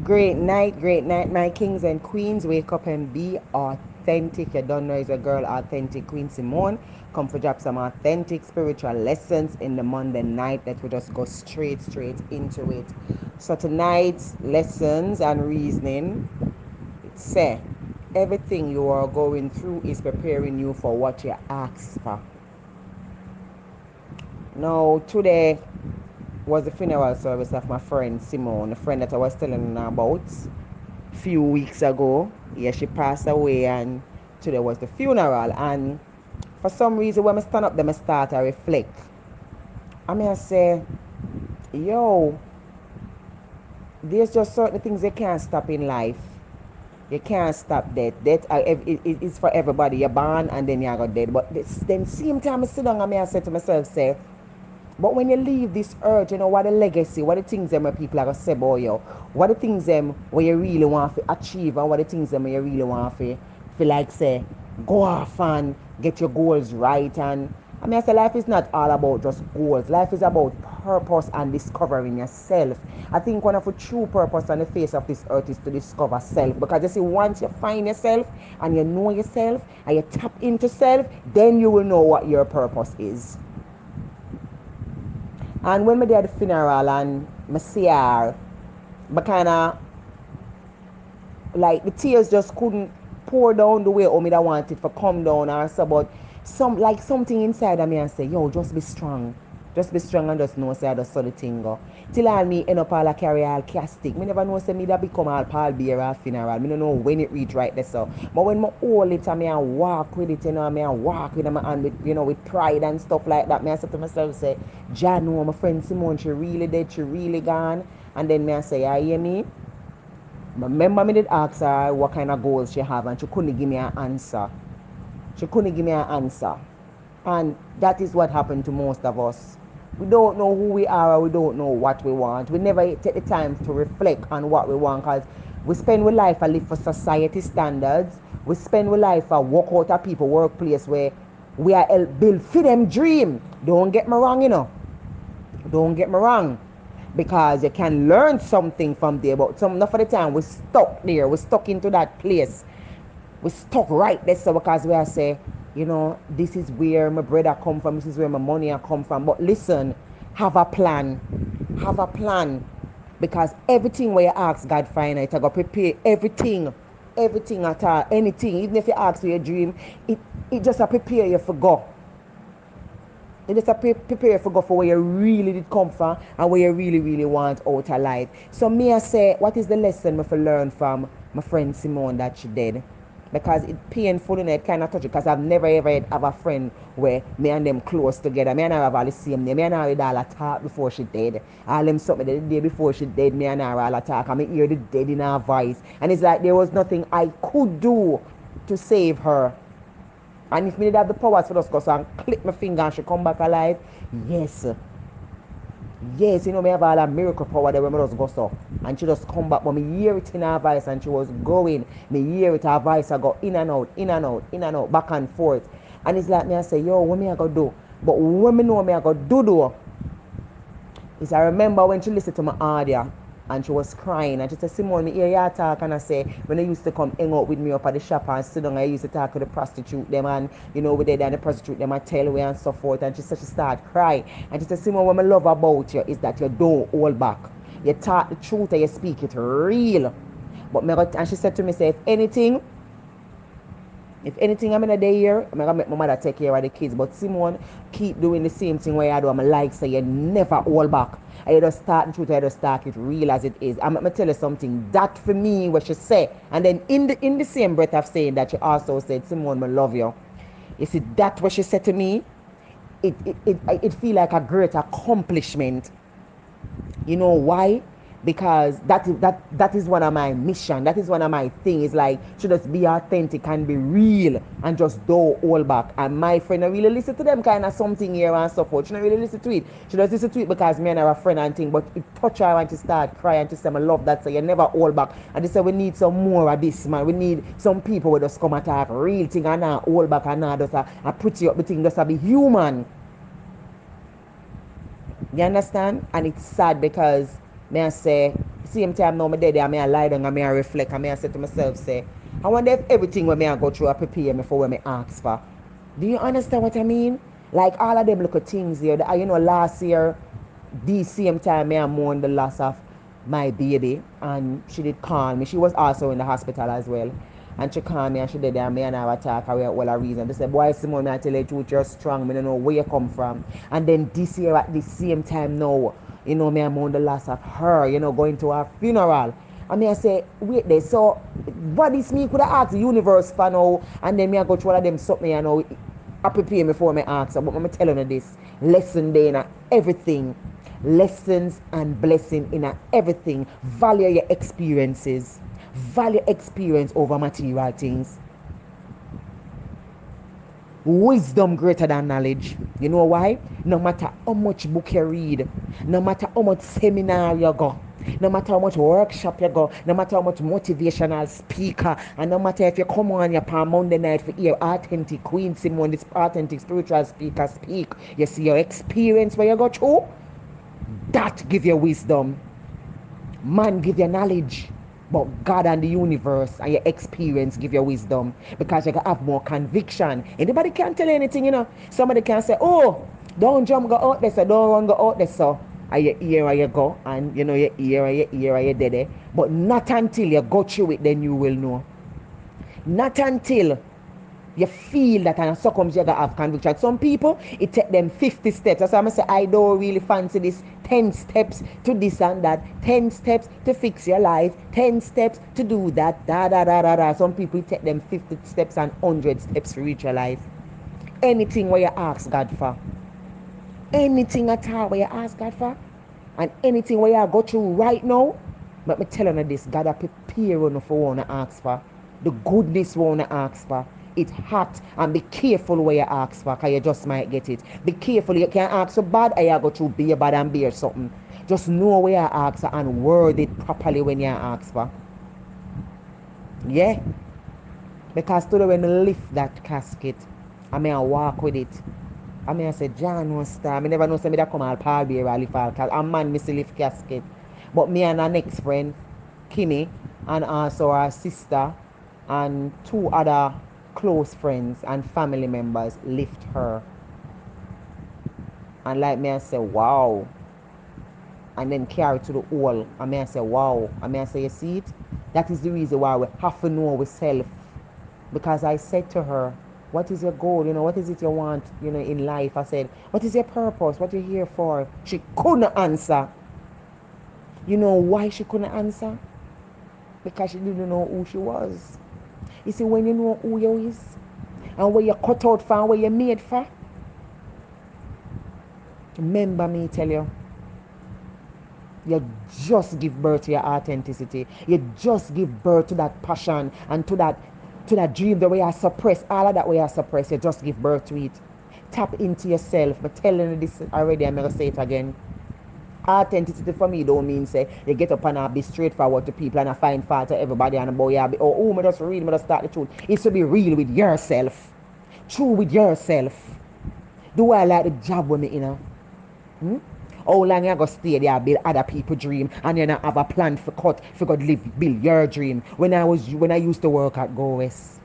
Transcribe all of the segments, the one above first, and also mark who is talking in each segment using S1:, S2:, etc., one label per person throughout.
S1: great night, my kings and queens. Wake up and be authentic. You don't know it's your girl, Authentic Queen Simone. Come for drop some authentic spiritual lessons in the Monday night that we just go straight into it. So tonight's lessons and reasoning, it say everything you are going through is preparing you for what you asked for. Now today was the funeral service of my friend Simone, the friend that I was telling her about few weeks ago. Yeah, she passed away and today was the funeral. And for some reason when I stand up there, I start to reflect. I say, yo, there's just certain things you can't stop in life. You can't stop death. Death is for everybody. You're born and then you go dead. But then same time I sit down and I say to myself, say, but when you leave this earth, you know what the legacy, what the things them where people are gonna say about you, what the things them where you really want to achieve, and what the things them where you really want to feel like say, go off and get your goals right. And I say life is not all about just goals. Life is about purpose and discovering yourself. I think one of the true purpose on the face of this earth is to discover self. Because you see, once you find yourself and you know yourself and you tap into self, then you will know what your purpose is. And when me did the funeral and me see her, but kind of like the tears just couldn't pour down the way how me da want it for come down or so. But something inside of me and say, yo, just be strong. Just be strong and just know say I just saw the thing go. Till all me end up all a carry all castic. Me never know say me da become all pallbearer at funeral. Me don't know when it reach right there so. But when me hold it and me a walk with it, you know, me a walk with my hand with, you know, with pride and stuff like that. Me I say to myself say, Jah know my friend Simone, she really dead, she really gone. And then me I say, you hear me? Remember me did ask her what kind of goals she have and she couldn't give me an answer. She couldn't give me an answer. And that is what happened to most of us. We don't know who we are or we don't know what we want. We never take the time to reflect on what we want because we spend our life and live for society standards. We spend our life and work out at people workplace where we are built for them dream. Don't get me wrong, you know. Don't get me wrong. Because you can learn something from there, but some enough of the time we're stuck there, we're stuck into that place. We're stuck right there so because we are say, you know, this is where my brother come from, this is where my money come from. But listen, have a plan. Have a plan. Because everything where you ask God for it, I go prepare everything. Everything at all, anything, even if you ask for your dream, it just a prepare you for go. You just prepare for go for where you really did come from and where you really want out of life. So me I say, what is the lesson me for learn from my friend Simone that she did? Because it painful and it kind of touch it because I've never ever have a friend where me and them close together. Me and her have all the same name. Me and her all talk before she dead. All them something the day before she dead, me and her all talk. And me hear the dead in her voice. And it's like there was nothing I could do to save her. And if me did have the powers for just go so and click my finger and she come back alive, yes. Yes, you know, me have all a miracle power there when me just go so. And she just come back, but me hear it in her voice and she was going. Me hear it, her voice I go in and out, in and out, in and out, back and forth. And it's like me I say, yo, what me I go do? But when me know me I go do though, is I remember when she listened to my audio and she was crying and she said, Simone, me hear you talk and I say, when they used to come hang out with me up at the shop and sit down, I used to talk to the prostitute them and, you know, with and the prostitute them I tell away and so forth. And she said she started crying. And she said, Simone, what I love about you is that you don't hold back. You talk the truth and you speak it real. But me, and she said to me, say, if anything I'm in a day here, I'm gonna make my mother take care of the kids. But Simone, keep doing the same thing where I do. I'm like, say you never hold back. I just start the truth, I just start it real as it is. I'm gonna tell you something. That for me what she say. And then in the same breath of saying that she also said, Simone, I love you. You see, that what she said to me, it feel like a great accomplishment. You know why? Because that is one of my mission. That is one of my things. Like, should just be authentic and be real and just don't hold back. And my friend I really listen to them kind of something here and so forth. She don't really listen to it. She just listen to it because me and her are a friend and thing. But it touch her and she start crying and she say, I love that. So you never hold back. And they say we need some more of this, man. We need some people who just come and talk real thing and not hold back and not just a pretty up the thing, just a be human. You understand? And it's sad because may I say same time now, me dead there, I lie down and I reflect and I say to myself, say, I wonder if everything when I go through I prepare me for what I ask for. Do you understand what I mean? Like all of them little things here. You know, last year, the same time I mourned the loss of my baby, and she did call me. She was also in the hospital as well. And she called me and she did that, me and I were talking about all a reason. They said, boy, Simone, I tell you the truth, you're strong. I don't know where you come from. And then this year at the same time now, you know, me and mourn the loss of her, you know, going to her funeral. And me I say, wait there, so what is me could have asked the universe for now, and then me I go through all of them something, you know, I prepare me for me ask, but I'm telling you this, lesson there in everything, lessons and blessing in everything. Value your experiences, value experience over material things. Wisdom greater than knowledge. You know why? No matter how much book you read, no matter how much seminar you go, no matter how much workshop you go, no matter how much motivational speaker, and no matter if you come on your palm Monday night for hear authentic Queen Simone, this authentic spiritual speaker speak, you see your experience where you go through, that give you wisdom. Man give you knowledge, but God and the universe and your experience give you wisdom, because you can have more conviction. Anybody can tell you anything, you know. Somebody can say, oh, don't jump go out there, so don't run go out there, so. And you hear and you go, and you know you hear and you hear and you dead. But not until you go through it, then you will know. Not until you feel that, and so comes you gotta have conviction. Some people, it take them 50 steps. That's why I say I don't really fancy this 10 steps to this and that, 10 steps to fix your life, 10 steps to do that, da da da da da. Some people it take them 50 steps and 100 steps to reach your life. Anything where you ask God for, anything at all where you ask God for, and anything where you go through right now, let me tell you this, God will prepare you for what you ask for. The goodness what you ask for. It's hot, and be careful where you ask for, because you just might get it. Be careful, you can't ask so bad, and you go through beer bad and beer something. Just know where you ask for and word it properly when you ask for. Yeah? Because today when I lift that casket, I may walk with it. I may say, John was star. I never know somebody that come out Paul Bear or lift all casket. A man miss lift casket. But me and our next friend, Kimmy, and also our sister, and two other close friends and family members lift her. And like me, I say, wow. And then carry to the hall. And me, I say, wow. And me, I say, you see it? That is the reason why we have to know ourselves. Because I said to her, what is your goal? You know, what is it you want, you know, in life? I said, what is your purpose? What are you here for? She couldn't answer. You know why she couldn't answer? Because she didn't know who she was. You see, when you know who you is, and where you're cut out for, and where you're made for, remember me tell you, you just give birth to your authenticity. You just give birth to that passion and to that dream, the way I suppress, all of that way I suppress, you just give birth to it. Tap into yourself. I'm telling you this already, I'm going to say it again. Authenticity for me don't mean say you get up and I be straightforward to people and I find fault to everybody and boy I be me just read, me just start the truth. It's to be real with yourself. True with yourself. Do I like the job with me, you know? How long you go stay there build other people's dream and you not have a plan for cut for God build your dream? When I used to work at Go West,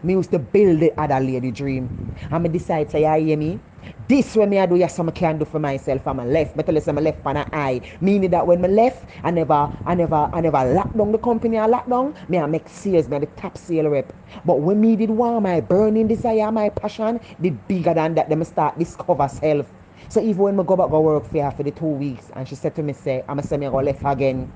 S1: me used to build the other lady dream. And me decide say, you hear me? This way me I do, yes, something I can do for myself. I'm left. But tell you say I left on an eye. Meaning that when me left, I never lock down the company I lock down. Me I make sales, me I the top sale rep. But when me did want my burning desire, my passion, did bigger than that, then me start discover self. So even when me go back go work for her for the 2 weeks, and she said to me, say, I'm say me go left again.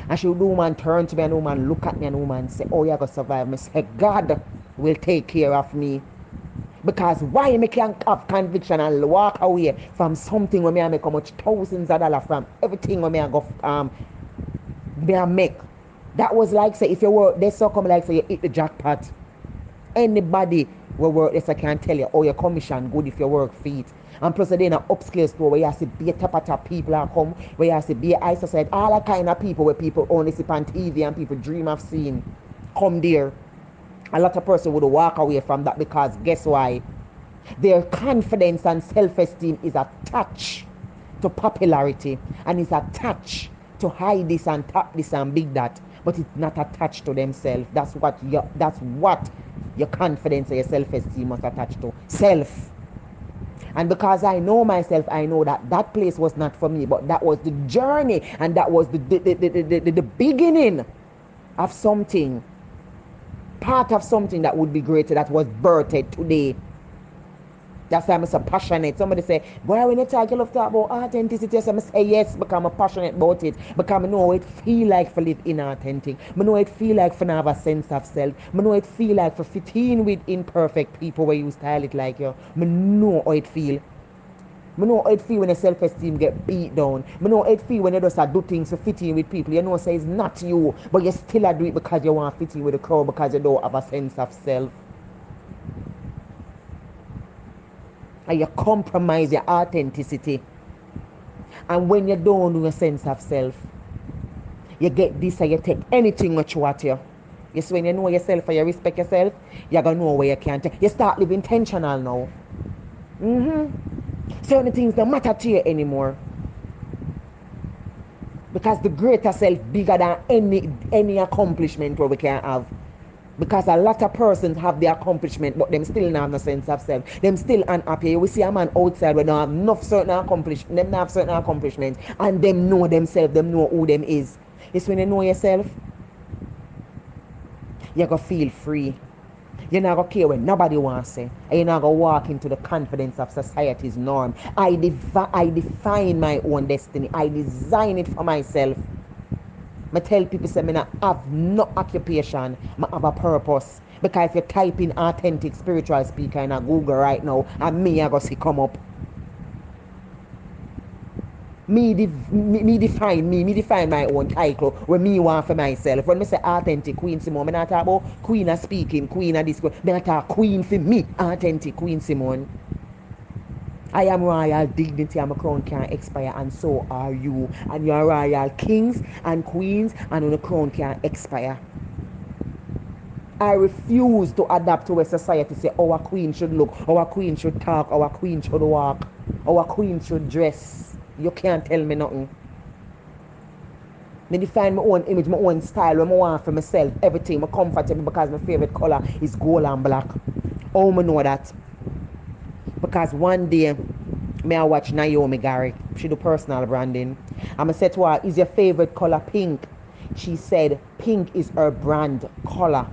S1: And she would woman turn to me and woman look at me and woman say, oh, you're going to survive. I say, God will take care of me. Because why me can't have conviction and walk away from something where me I make how much thousands of dollars from everything where me I go me I make. That was like say if you work they so come like say you hit the jackpot. Anybody will work this I can tell you, oh your commission good if you work feet. And plus then an upscale store where you have to be a top people are come, where you have to be a high society, all that kind of people where people only see on TV and people dream of seeing come there. A lot of person would walk away from that because guess why? Their confidence and self-esteem is attached to popularity and is attached to hide this and tap this and big that, but it's not attached to themselves. That's what your confidence and your self-esteem must attach to. Self. And because I know myself, I know that that place was not for me, but that was the journey, and that was the beginning of something, part of something that would be greater, that was birthed today. That's why I'm so passionate. Somebody say, boy, when you talk, you love to talk about authenticity. So I say yes, because I'm passionate about it. Because I know it feel like for live inauthentic. I know it feel like for have a sense of self. I know it feel like for fit in with imperfect people where you style it like you. I know how it feel. I know how it feel when your self-esteem get beat down. I know how it feel when you just do things to fit in with people. You know, say it's not you, but you still do it because you want to fit in with the crowd, because you don't have a sense of self. And you compromise your authenticity. And when you don't know a sense of self, you get this and you take anything what you want you. Yes, when you know yourself and you respect yourself, you're going to know where you can take. You start living intentional now. Certain things don't matter to you anymore. Because the greater self bigger than any accomplishment what we can have. Because a lot of persons have the accomplishment, but them still not have no sense of self. Them still unhappy. We see a man outside when they have enough certain accomplishments, them not have certain accomplishments, and them know themselves, them know who them is. It's when you know yourself, you're going to feel free. You're not going to care what nobody wants to say. And you're not going to walk into the confidence of society's norm. I define my own destiny. I design it for myself. I tell people, say, I have no occupation. I have a purpose. Because if you type in authentic spiritual speaker in a Google right now, and me, I go see come up. Me define my own title when me want for myself. When I say authentic Queen Simone, I not talk about Queen of speaking, Queen of this, I talk Queen for me, authentic Queen Simone. I am royal dignity and my crown can't expire, and so are you. And you are royal kings and queens, and the crown can't expire. I refuse to adapt to where society say our queen should look, our queen should talk, our queen should walk, our queen should dress. You can't tell me nothing. I define my own image, my own style, what I want for myself, everything. I'm comfortable because my favorite color is gold and black. How I know that? Because one day, I watch Naomi Garrick. She do personal branding. And I said to her, is your favorite color pink? She said, pink is her brand color.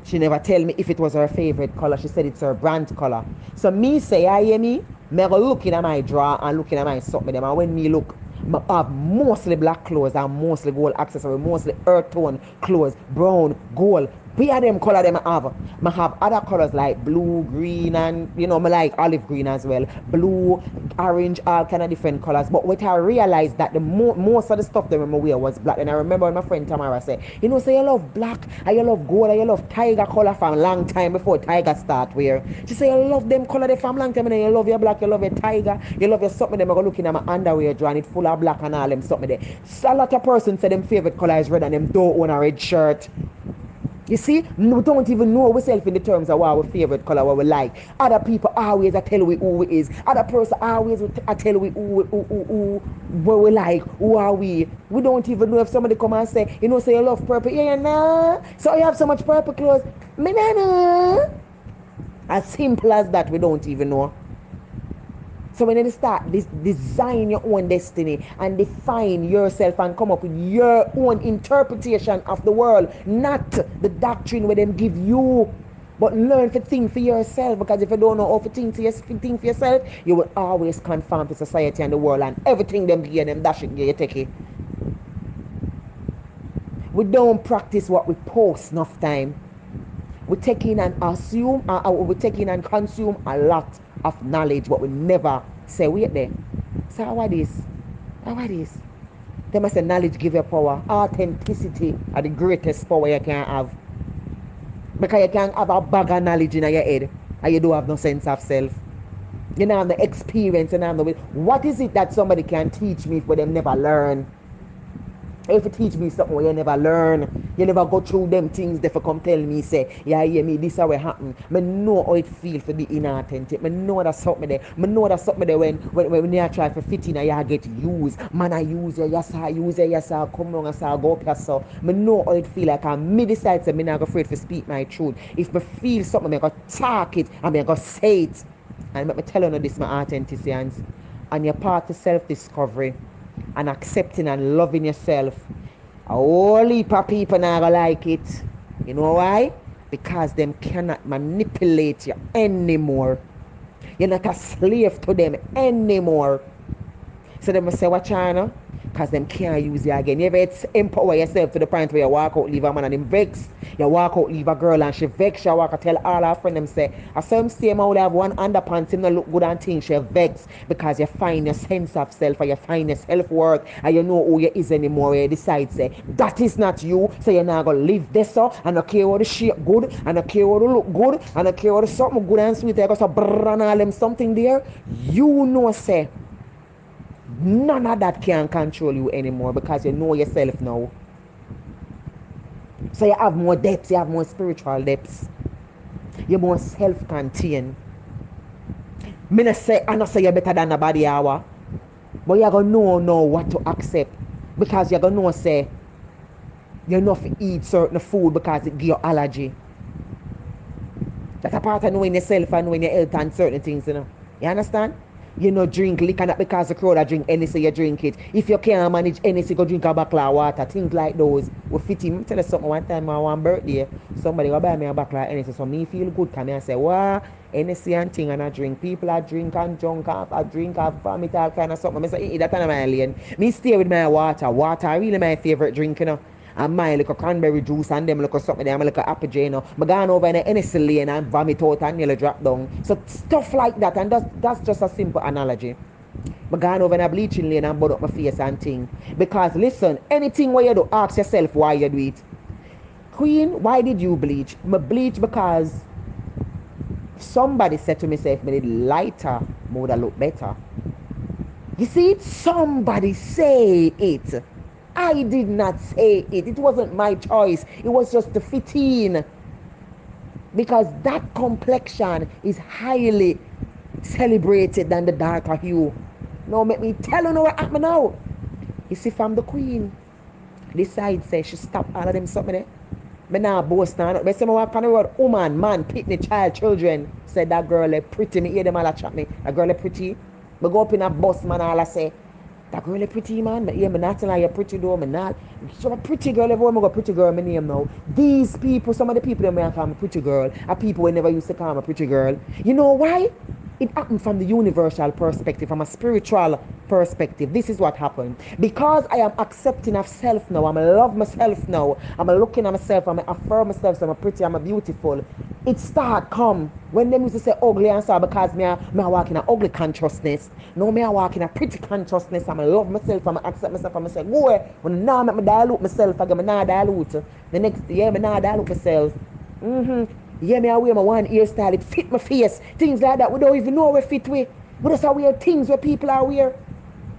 S1: She never tell me if it was her favorite color. She said it's her brand color. So me say, I hear me go looking at my drawer and looking at my something them. And when me look, I have mostly black clothes and mostly gold accessory, mostly earth tone clothes, brown, gold. Where them color them I have? I have other colors like blue, green, and I like olive green as well. Blue, orange, all kind of different colors. But what I realized that the most of the stuff that I wear was black. And I remember when my friend Tamara said, say you love black, and you love gold, and you love tiger color from a long time before tiger start wear. She said you love them color they from long time, and then you love your black, you love your tiger, you love your something. Them I go looking at my underwear drawer and it full of black and all them something there. So a lot of persons say them favorite color is red and them don't own a red shirt. You see, we don't even know ourselves in the terms of our favorite color, what we like. Other people always tell we who we is. Other person always tell we who what we like, who are we. We don't even know if somebody come and say, say you love purple. Yeah, nah. So you have so much purple clothes. Me nah. As simple as that, we don't even know. So when you start design your own destiny and define yourself and come up with your own interpretation of the world, not the doctrine where them give you, but learn to think for yourself. Because if you don't know how to think for yourself, you will always conform to society and the world, and everything them give them dash it, you take it. We don't practice what we post enough time. We take in and assume, we take in and consume a lot of knowledge, but we never say, wait there. So how are this? How are this? They must say knowledge give you power. Authenticity are the greatest power you can have. Because you can have a bag of knowledge in your head and you don't have no sense of self. You don't have the experience and the way. What is it that somebody can teach me if them never learn? If you teach me something where you never learn, you never go through them things, they for come tell me, say, yeah, hear me, this how it happen. I know how it feel to be inauthentic. I know that's something there. I know that's something there when you try to fit in and you get used. Man, I use you, yes, I use you, yes, I come wrong, yes, I go up, yes, so. I know how it feel like. Me decide to me not afraid to speak my truth. If I feel something, I'm going to talk it, and I'm going to say it. And let me tell you this, my authenticity, and your part of self-discovery and accepting and loving yourself. A whole heap of people not gonna like it. You know why? Because them cannot manipulate you anymore. You're not a slave to them anymore. So them say, watch China, because them can't use you again. You ever empower yourself to the point where you walk out, leave a man and him vex. You walk out, leave a girl and she vex. You walk out, tell all her friends, them say, I saw him stay out, have one underpants, him not look good and things. She vex because you find your sense of self and you find your self-worth and you know who you is anymore. You decide, say, that is not you. So you're not going to live this so and not care what the shape good and not care what the look good and not care what the something good and sweet. You go so brrr and all them something there. You know, say, none of that can control you anymore because you know yourself now. So you have more depths, you have more spiritual depths. You're more self-contained. I not say you're better than nobody hour, but you're gonna know what to accept. Because you're gonna know say you're not to eat certain food because it give you allergy. That's a part of knowing yourself and knowing your health and certain things, you know. You understand? You know, drink liquor not because the crowd that drink anything, you drink it. If you can't manage anything, go drink a bottle of water. Things like those will fit in. Let me tell you something. One time on one birthday, somebody go buy me a bottle of anything. So me feel good. Come here and say, wow, anything and thing and I drink. People are drink and drunk off. I drink off vomit all kind of something. I say, that kind of my lane. Me stay with my water. Water really my favorite drink, you know. And my like a cranberry juice and them like a something there, I'm like a apple jane. I gone over in the NSC lane and vomit out and nearly drop down. So stuff like that, and that's just a simple analogy. I gone over in a bleaching lane and burn up my face and thing. Because listen, anything where you do, ask yourself why you do it. Queen, why did you bleach? I bleach because somebody said to me, say, if I did lighter, I would have look better. You see it? Somebody say it. I did not say it. It wasn't my choice. It was just the fit in. Because that complexion is highly celebrated than the darker hue. Now make me tell you what happened now. You see from the queen, decide say she stop all of them something there. Me nah boast now. But say me walk on the road, woman, man, pitney, child, children. Said that girl is pretty. Me hear them all a chat me. That girl is pretty. Me go up in a bus, man, all I say, that girl is pretty, man. Yeah, me not telling you pretty though, me not. So a pretty girl, everyone me go pretty girl, my name now. These people, some of the people that may call me pretty girl, are people who never used to call me pretty girl. You know why? It happened from the universal perspective, from a spiritual perspective. This is what happened. Because I am accepting of self now, I'm love myself now, I'm looking at myself, I'm affirm myself, so I'm pretty, I'm beautiful. It start come when them used to say ugly and so because me I walk in a ugly consciousness. Now me I walk in a pretty consciousness. I'm love myself, I'm accept myself, I'm say, go when now make me dilute myself again, me not dilute. The next year me not dilute myself. Yeah, me I wear my one hairstyle, it fit my face. Things like that. We don't even know where fit we. We just wear things where people are wear.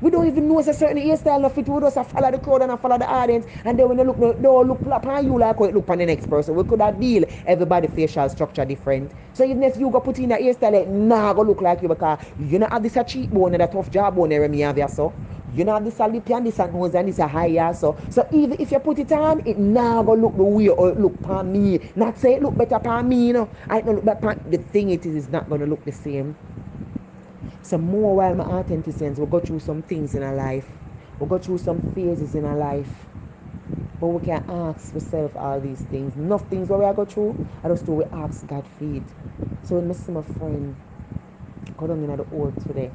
S1: We don't even know a certain hairstyle no fit. We just follow the crowd and follow the audience. And then when you look, they don't look upon you like how it look upon the next person. We could have deal everybody facial structure different. So even if you go put in a hairstyle, it nah go look like you because you not have this a cheekbone and a tough jawbone there me have so. You know this a lip and this a nose and this a high so. So even if you put it on, it now go look the way or it look upon me. Not say it look better upon me, you know. I don't look better. The thing it is not gonna look the same. So more while my authenticity, we go through some things in our life. We go through some phases in our life. But we can ask ourselves all these things. Enough things what we go through, I just do we ask God for it. So when I see my friend go down in the old today,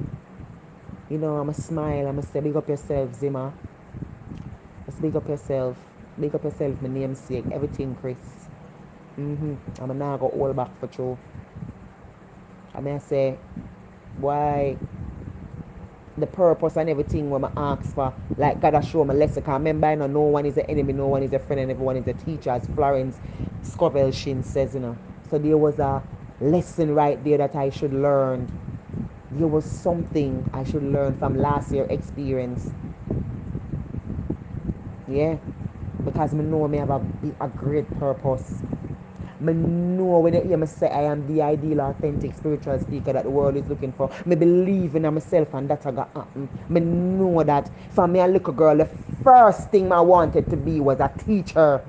S1: you know, I'm a smile, I'm a say, big up yourself, Zima. Just big up yourself. Big up yourself, my namesake, everything, Chris. I'm now go all back for true. And I say, why the purpose and everything when I ask for, like God has shown me lesson. Because remember, I know no one is an enemy, no one is a friend, and everyone is a teacher, as Florence Scovel Shin says, you know. So there was a lesson right there that I should learn. There was something I should learn from last year's experience. Yeah. Because me know me have a great purpose. Me know when you hear me say I am the ideal, authentic, spiritual speaker that the world is looking for. Me believe in myself and that's gonna happen. Me know that from me a little girl, the first thing I wanted to be was a teacher.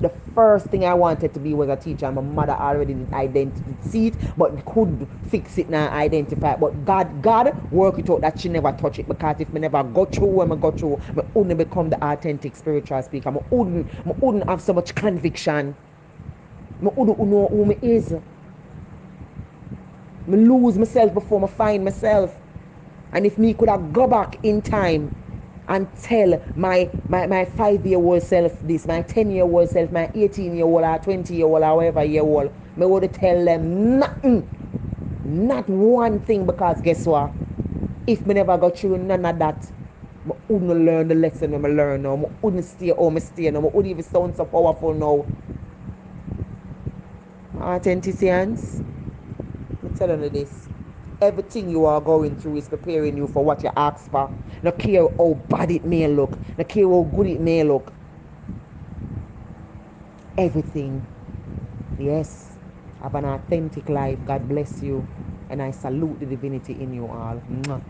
S1: The first thing I wanted to be was a teacher. My mother already did see it, but could fix it now, identify it. But God work it out that she never touch it, because if me never go through what I go through, I wouldn't become the authentic spiritual speaker. I wouldn't have so much conviction. I wouldn't know who me is. Me lose myself before me find myself. And if me could have go back in time and tell my 5-year-old self this, my 10-year-old self, my 18-year-old or 20-year-old or however year old, me would tell them nothing. Not one thing, because guess what? If me never got through none of that, I wouldn't learn the lesson when I learn now. I wouldn't stay how I stay now. I wouldn't even sound so powerful now. Authenticians, I'm telling you this. Everything you are going through is preparing you for what you ask for. No care how bad it may look. No care how good it may look. Everything. Yes. Have an authentic life. God bless you. And I salute the divinity in you all. Mwah.